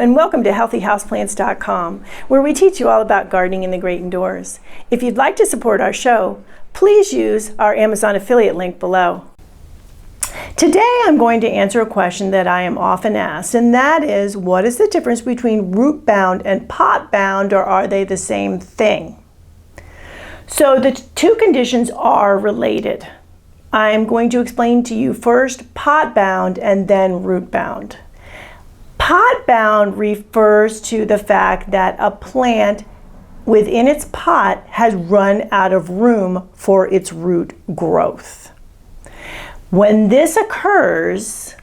and welcome to 𝗤𝗵𝗂𝗄plants.com, where we teach you all about gardening in the great indoors. If you'd like to support our show, please use our Amazon affiliate link below. Today I'm going to answer a question that I am often asked, and that is, what is the difference between root bound and pot bound, or are they the same thing? So the two conditions are related. I'm going to explain to you first pot bound and then root bound. Pot bound refers to the fact that a plant within its pot has run out of room for its root growth. When this occurs,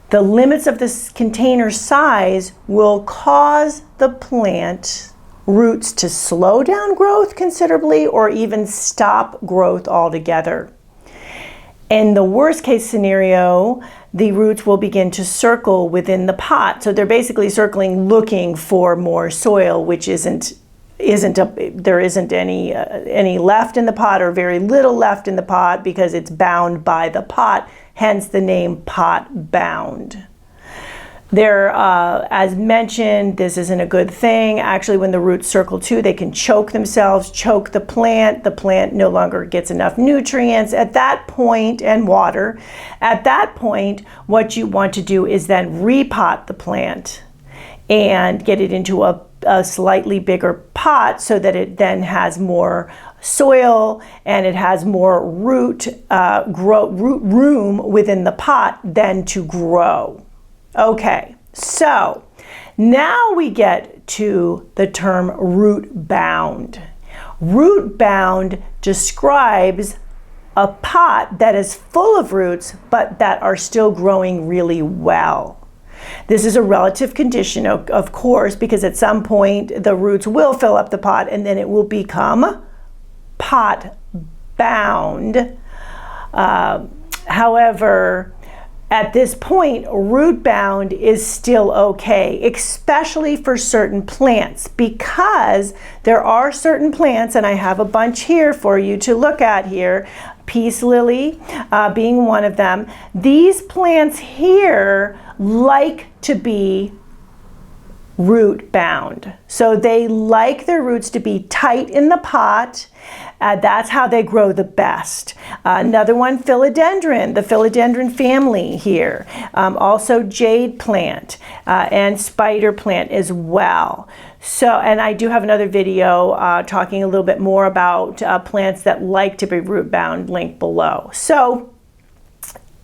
the limits of this container size will cause the plant roots to slow down growth considerably or even stop growth altogether. In the worst case scenario, the roots will begin to circle within the pot. So they're basically circling looking for more soil, which there isn't any left in the pot, or very little left in the pot, because it's bound by the pot, hence the name pot bound. As mentioned, this isn't a good thing. Actually, when the roots circle too, they can choke themselves, choke the plant. The plant no longer gets enough nutrients at that point, and water. At that point, what you want to do is then repot the plant and get it into a slightly bigger pot so that it then has more soil and it has more root room within the pot then to grow. Okay, so now we get to the term root bound. Root bound describes a pot that is full of roots but that are still growing really well. This is a relative condition, of course, because at some point the roots will fill up the pot and then it will become pot bound. However, at this point, root bound is still okay, especially for certain plants, because there are certain plants, and I have a bunch here for you to look at here, peace lily being one of them. These plants here like to be root bound. So they like their roots to be tight in the pot. That's how they grow the best. Another one, philodendron, the philodendron family here. Also jade plant and spider plant as well. So, and I do have another video talking a little bit more about plants that like to be root bound, link below. So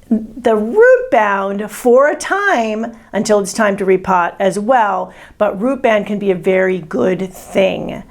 the root bound for a time until it's time to repot as well, but root bound can be a very good thing.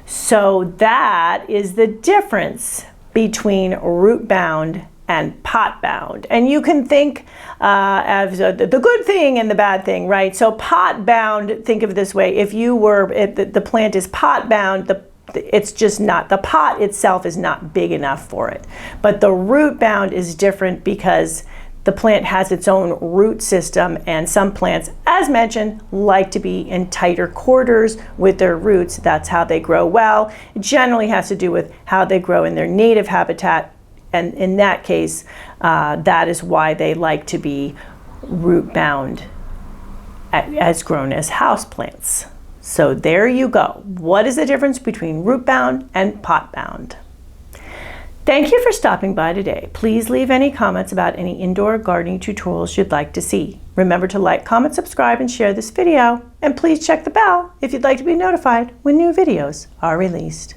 So that is the difference between root bound and pot bound. And you can think of the good thing and the bad thing, right? So pot bound, think of it this way: if the plant is pot bound, it's just not, the pot itself is not big enough for it. But the root bound is different because the plant has its own root system, and some plants, as mentioned, like to be in tighter quarters with their roots. That's how they grow well. It generally has to do with how they grow in their native habitat, and in that case, that is why they like to be root bound as grown as houseplants. So there you go. What is the difference between root bound and pot bound? Thank you for stopping by today. Please leave any comments about any indoor gardening tutorials you'd like to see. Remember to like, comment, subscribe, and share this video. And please check the bell if you'd like to be notified when new videos are released.